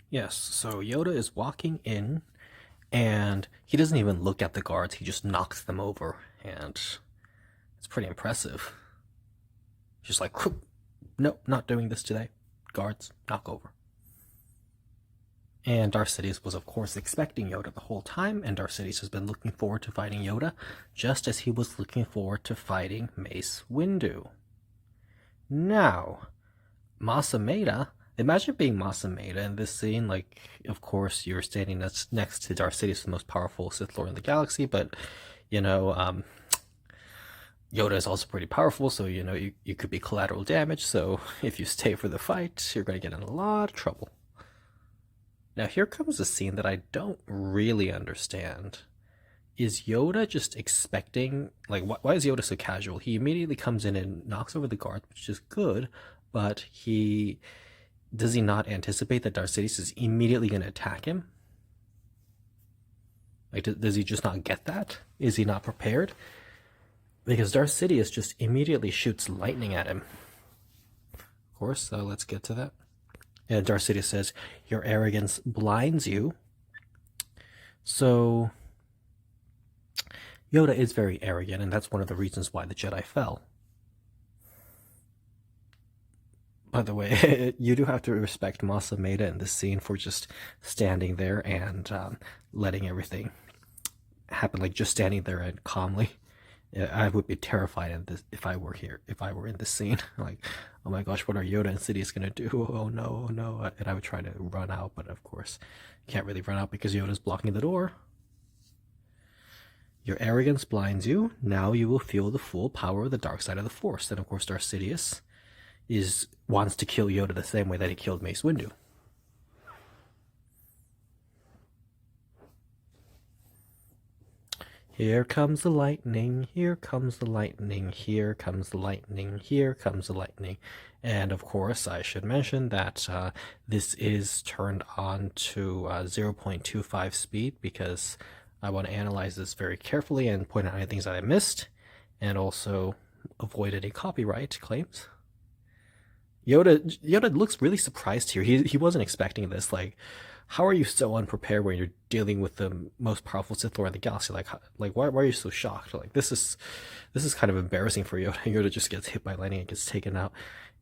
Yes, so Yoda is walking in, and he doesn't even look at the guards, he just knocks them over, and it's pretty impressive. He's just like, nope, not doing this today. Guards, knock over. And Darth Sidious was, of course, expecting Yoda the whole time, and Darth Sidious has been looking forward to fighting Yoda, just as he was looking forward to fighting Mace Windu. Now, Masameda, imagine being Masameda in this scene. Like, of course, you're standing next to Darth Sidious, the most powerful Sith Lord in the galaxy, but, you know, Yoda is also pretty powerful, so, you could be collateral damage, so if you stay for the fight, you're going to get in a lot of trouble. Now, here comes a scene that I don't really understand. Is Yoda just expecting, like, why is Yoda so casual? He immediately comes in and knocks over the guard, which is good, but does he not anticipate that Darth Sidious is immediately going to attack him? Like, does he just not get that? Is he not prepared? Because Darth Sidious just immediately shoots lightning at him. Of course, so let's get to that. And Darth Sidious says, "Your arrogance blinds you." So Yoda is very arrogant, and that's one of the reasons why the Jedi fell. By the way, you do have to respect Masameda in this scene for just standing there and letting everything happen, like just standing there and calmly. I would be terrified in this if I were here, if I were in this scene. Like, oh my gosh, what are Yoda and Sidious gonna do? Oh no, oh no! And I would try to run out, but of course, you can't really run out because Yoda's blocking the door. Your arrogance blinds you. Now you will feel the full power of the dark side of the Force. And of course, Darth Sidious wants to kill Yoda the same way that he killed Mace Windu. Here comes the lightning, here comes the lightning, here comes the lightning, here comes the lightning. And of course, I should mention that this is turned on to 0.25 speed because I want to analyze this very carefully and point out any things that I missed, and also avoid any copyright claims. Yoda looks really surprised here. He wasn't expecting this. Like, how are you so unprepared when you're dealing with the most powerful Sith Lord in the galaxy? Like why are you so shocked? Like, this is kind of embarrassing for Yoda. Yoda just gets hit by lightning and gets taken out.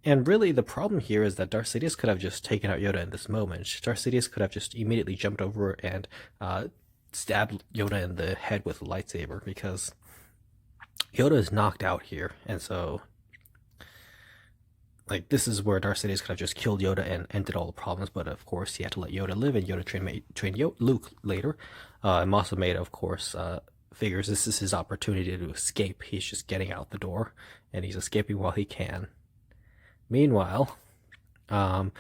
And really, the problem here is that Darth Sidious could have just taken out Yoda in this moment. Darth Sidious could have just immediately jumped over and stabbed Yoda in the head with a lightsaber, because Yoda is knocked out here, and so, like, this is where Darth Sidious could have just killed Yoda and ended all the problems, but of course he had to let Yoda live, and Yoda trained Luke later. And Masameda, of course, figures this is his opportunity to escape. He's just getting out the door, and he's escaping while he can. Meanwhile, Darth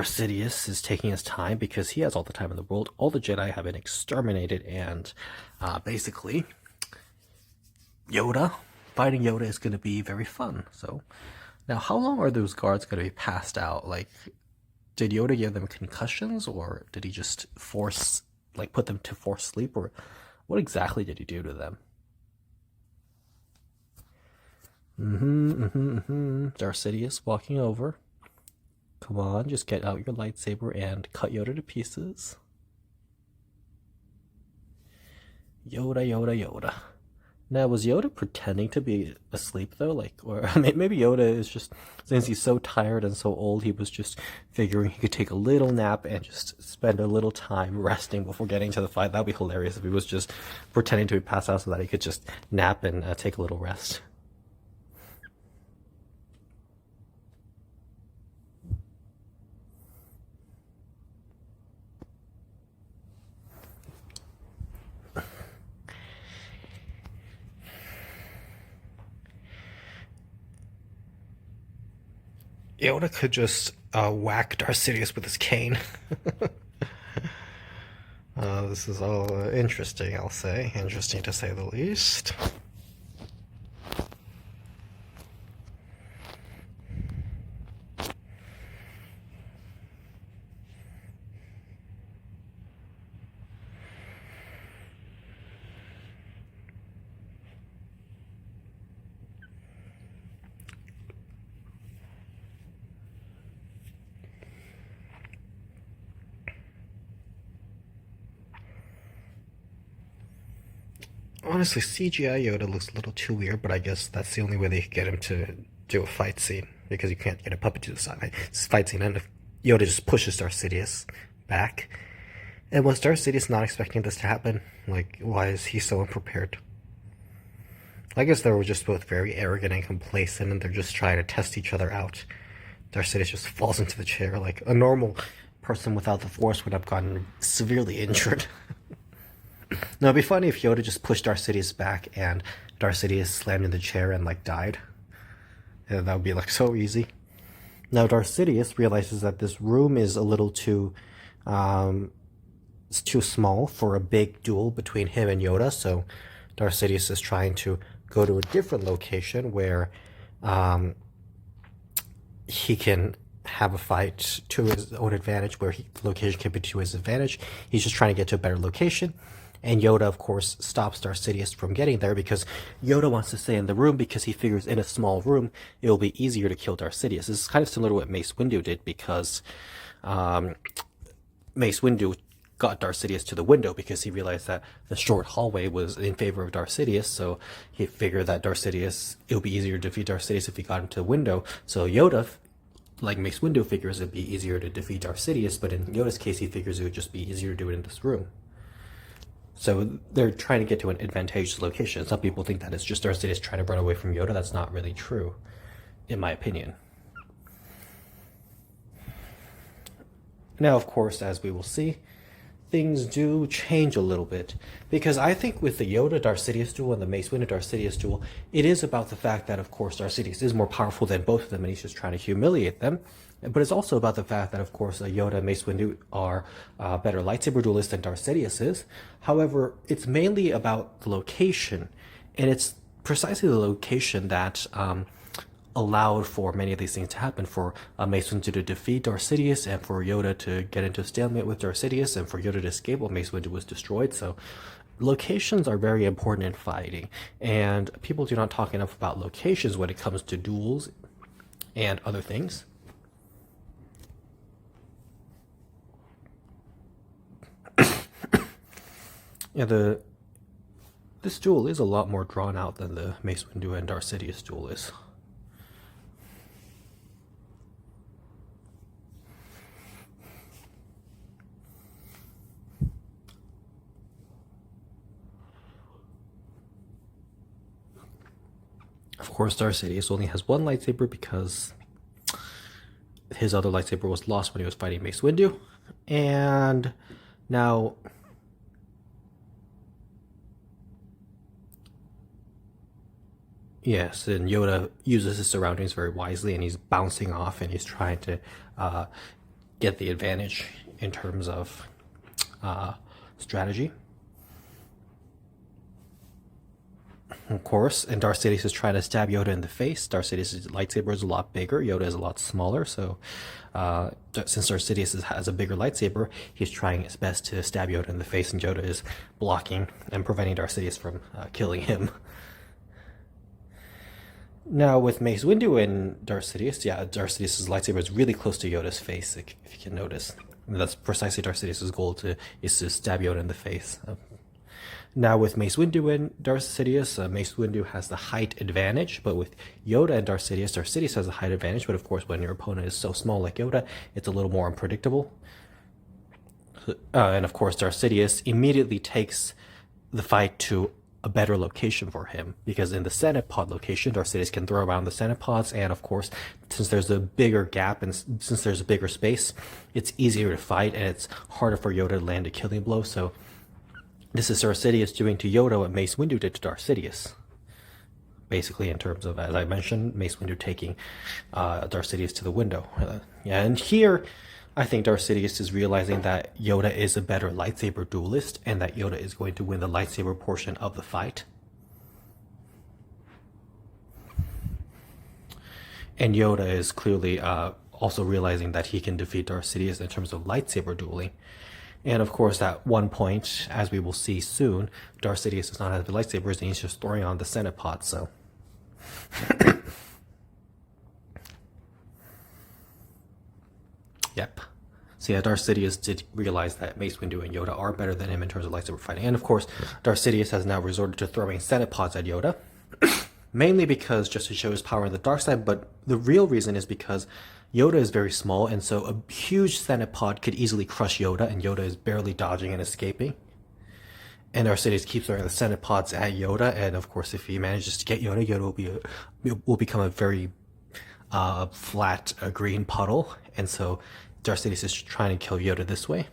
Sidious is taking his time because he has all the time in the world. All the Jedi have been exterminated, and basically, fighting Yoda is going to be very fun. So, now how long are those guards going to be passed out? Like, did Yoda give them concussions, or did he just put them to force sleep, or what exactly did he do to them? Darth Sidious walking over. Come on, just get out your lightsaber and cut Yoda to pieces. Yoda, Yoda, Yoda. Now, was Yoda pretending to be asleep though? Like, or maybe Yoda is just, since he's so tired and so old, he was just figuring he could take a little nap and just spend a little time resting before getting to the fight. That'd be hilarious if he was just pretending to be passed out so that he could just nap and take a little rest. Yoda could just whack Darth Sidious with his cane. This is all interesting, I'll say. Interesting to say the least. Honestly, CGI Yoda looks a little too weird, but I guess that's the only way they could get him to do a fight scene, because you can't get a puppet to the side. It's a fight scene, and if Yoda just pushes Darth Sidious back. And was Darth Sidious not expecting this to happen? Like, why is he so unprepared? I guess they were just both very arrogant and complacent, and they're just trying to test each other out. Darth Sidious just falls into the chair like a normal person without the Force would have gotten severely injured. Now, it'd be funny if Yoda just pushed Darth Sidious back and Darth Sidious slammed in the chair and, like, died. Yeah, that would be, like, so easy. Now, Darth Sidious realizes that this room is a little too, it's too small for a big duel between him and Yoda, so Darth Sidious is trying to go to a different location where he can have a fight to his own advantage, where the location can be to his advantage. He's just trying to get to a better location. And Yoda, of course, stops Darth Sidious from getting there because Yoda wants to stay in the room because he figures in a small room it will be easier to kill Darth Sidious. This is kind of similar to what Mace Windu did, because Mace Windu got Darth Sidious to the window because he realized that the short hallway was in favor of Darth Sidious, so he figured that Darth Sidious, it would be easier to defeat Darth Sidious if he got him to the window. So Yoda, like Mace Windu, figures it'd be easier to defeat Darth Sidious, but in Yoda's case, he figures it would just be easier to do it in this room. So they're trying to get to an advantageous location. Some people think that it's just Darth Sidious trying to run away from Yoda. That's not really true, in my opinion. Now, of course, as we will see, things do change a little bit. Because I think with the Yoda Darth Sidious duel and the Mace Windu Darth Sidious duel, it is about the fact that, of course, Darth Sidious is more powerful than both of them, and he's just trying to humiliate them. But it's also about the fact that, of course, Yoda and Mace Windu are better lightsaber duelists than Darth Sidious is. However, it's mainly about the location, and it's precisely the location that allowed for many of these things to happen, for Mace Windu to defeat Darth Sidious, and for Yoda to get into a stalemate with Darth Sidious, and for Yoda to escape while Mace Windu was destroyed. So locations are very important in fighting, and people do not talk enough about locations when it comes to duels and other things. Yeah, this duel is a lot more drawn out than the Mace Windu and Darth Sidious duel is. Of course, Darth Sidious only has one lightsaber because his other lightsaber was lost when he was fighting Mace Windu. And now, yes, and Yoda uses his surroundings very wisely, and he's bouncing off, and he's trying to get the advantage in terms of strategy. Of course, and Darth Sidious is trying to stab Yoda in the face. Darth Sidious' lightsaber is a lot bigger. Yoda is a lot smaller, so since Darth Sidious has a bigger lightsaber, he's trying his best to stab Yoda in the face, and Yoda is blocking and preventing Darth Sidious from killing him. Now, with Mace Windu and Darth Sidious, yeah, Darth Sidious' lightsaber is really close to Yoda's face, if you can notice. And that's precisely Darth Sidious' goal, is to stab Yoda in the face. Now, with Mace Windu and Darth Sidious, Mace Windu has the height advantage, but with Yoda and Darth Sidious has the height advantage, but of course, when your opponent is so small like Yoda, it's a little more unpredictable. And of course, Darth Sidious immediately takes the fight to a better location for him, because in the Senate pod location, Darth Sidious can throw around the Senate pods, and of course, since there's a bigger gap and since there's a bigger space, it's easier to fight, and it's harder for Yoda to land a killing blow. So this is Darth Sidious doing to Yoda what Mace Windu did to Darth Sidious. Basically, in terms of, as I mentioned, Mace Windu taking Darth Sidious to the window. And here, I think Darth Sidious is realizing that Yoda is a better lightsaber duelist, and that Yoda is going to win the lightsaber portion of the fight. And Yoda is clearly also realizing that he can defeat Darth Sidious in terms of lightsaber dueling. And of course, at one point, as we will see soon, Darth Sidious does not have the lightsabers, and he's just throwing on the Senate pod, so. Yep. So yeah, Darth Sidious did realize that Mace Windu and Yoda are better than him in terms of lightsaber fighting. And of course, Darth Sidious has now resorted to throwing Senate pods at Yoda. Mainly because just to show his power on the dark side, but the real reason is because Yoda is very small, and so a huge Senate pod could easily crush Yoda, and Yoda is barely dodging and escaping. And Darth Sidious keeps throwing the Senate pods at Yoda, and of course, if he manages to get Yoda, Yoda will become a very flat green puddle, and so Darth Sidious is trying to kill Yoda this way.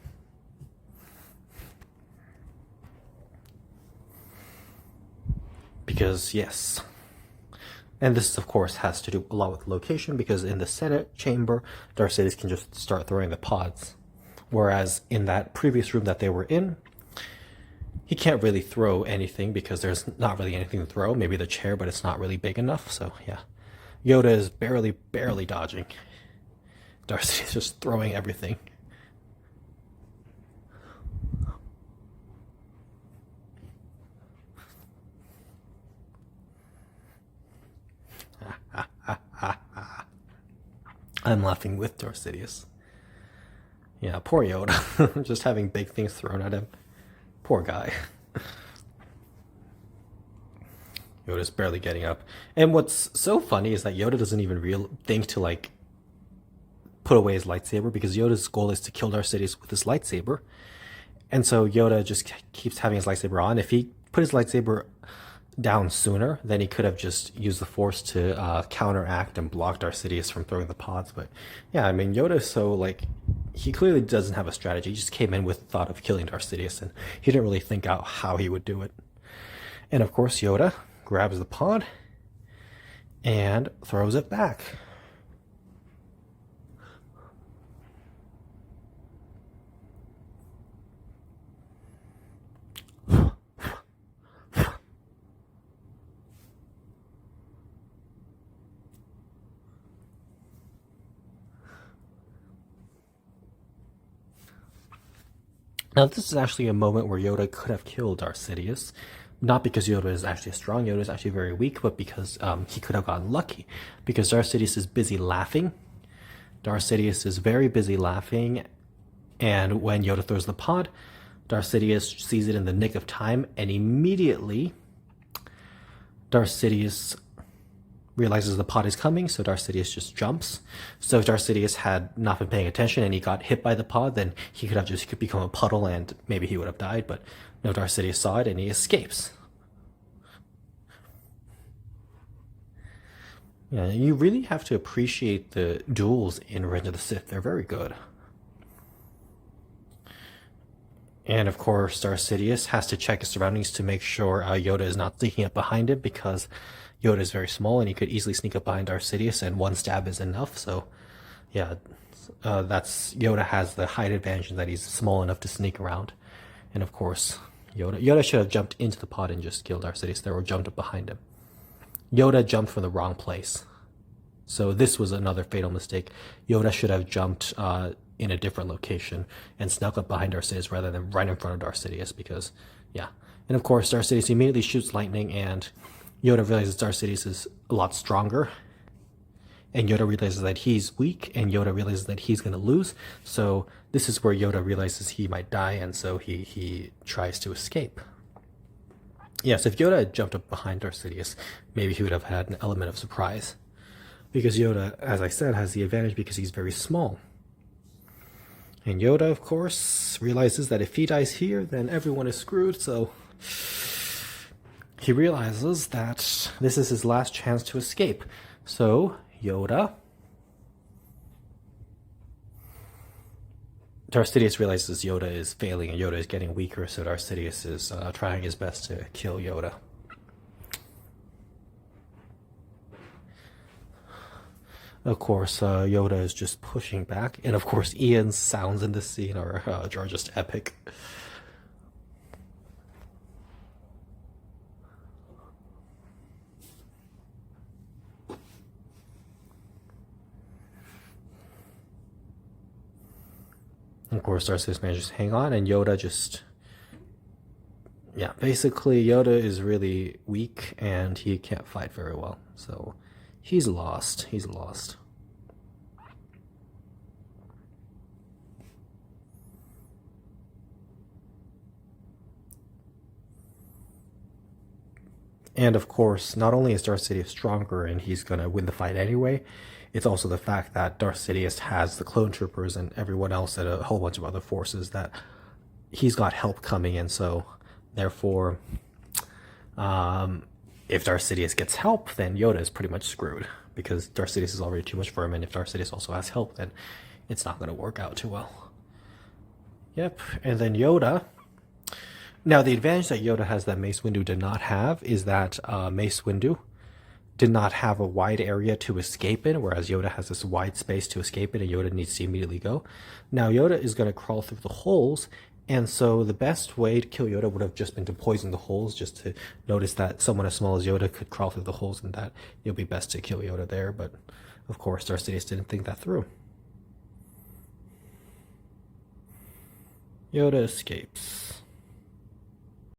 Because, yes. And this, of course, has to do a lot with location, because in the Senate chamber, Darth Sidious can just start throwing the pods. Whereas in that previous room that they were in, he can't really throw anything because there's not really anything to throw. Maybe the chair, but it's not really big enough. So, yeah. Yoda is barely dodging. Darth Sidious is just throwing everything. I'm laughing with Darth Sidious. Yeah, poor Yoda. Just having big things thrown at him. Poor guy. Yoda's barely getting up. And what's so funny is that Yoda doesn't even think to, like, put away his lightsaber, because Yoda's goal is to kill Darth Sidious with his lightsaber. And so Yoda just keeps having his lightsaber on. If he put his lightsaber down sooner, then he could have just used the Force to counteract and block Darth Sidious from throwing the pods. But yeah, I mean, Yoda is so, like, he clearly doesn't have a strategy. He just came in with the thought of killing Darth Sidious, and he didn't really think out how he would do it. And of course, Yoda grabs the pod and throws it back. Now, this is actually a moment where Yoda could have killed Darth Sidious. Not because Yoda is actually strong, Yoda is actually very weak, but because he could have gotten lucky. Because Darth Sidious is busy laughing. Darth Sidious is very busy laughing, and when Yoda throws the pod, Darth Sidious sees it in the nick of time, and immediately Darth Sidious realizes the pod is coming, so Darth Sidious just jumps. So if Darth Sidious had not been paying attention and he got hit by the pod, then he could have just become a puddle and maybe he would have died, but no, Darth Sidious saw it and he escapes. Yeah, you really have to appreciate the duels in Revenge of the Sith. They're very good. And of course, Darth Sidious has to check his surroundings to make sure Yoda is not sneaking up behind him, because Yoda is very small and he could easily sneak up behind Darth Sidious, and one stab is enough. So, yeah, Yoda has the height advantage in that he's small enough to sneak around. And of course, Yoda should have jumped into the pod and just killed Darth Sidious there, or jumped up behind him. Yoda jumped from the wrong place. So this was another fatal mistake. Yoda should have jumped in a different location and snuck up behind Darth Sidious rather than right in front of Darth Sidious, because, yeah. And of course, Darth Sidious immediately shoots lightning, and Yoda realizes Darth Sidious is a lot stronger, and Yoda realizes that he's weak, and Yoda realizes that he's going to lose. So this is where Yoda realizes he might die, and so he tries to escape. Yes, if Yoda had jumped up behind Darth Sidious, maybe he would have had an element of surprise. Because Yoda, as I said, has the advantage because he's very small. And Yoda, of course, realizes that if he dies here, then everyone is screwed, so he realizes that this is his last chance to escape. So, Darth Sidious realizes Yoda is failing and Yoda is getting weaker, so Darth Sidious is trying his best to kill Yoda. Of course, Yoda is just pushing back, and of course, Ian's sounds in this scene are just epic. Of course, Darth Sidious manages to hang on, and Yoda just... Yeah, basically, Yoda is really weak, and he can't fight very well, so he's lost. He's lost. And of course, not only is Darth Sidious stronger and he's going to win the fight anyway, it's also the fact that Darth Sidious has the clone troopers and everyone else and a whole bunch of other forces that he's got help coming in. So therefore, if Darth Sidious gets help, then Yoda is pretty much screwed because Darth Sidious is already too much for him. And if Darth Sidious also has help, then it's not going to work out too well. Yep. And then Yoda. Now, the advantage that Yoda has that Mace Windu did not have is that Mace Windu did not have a wide area to escape in, whereas Yoda has this wide space to escape in, and Yoda needs to immediately go. Now, Yoda is going to crawl through the holes, and so the best way to kill Yoda would have just been to poison the holes, just to notice that someone as small as Yoda could crawl through the holes, and that it would be best to kill Yoda there. But, of course, Darth Sidious didn't think that through. Yoda escapes.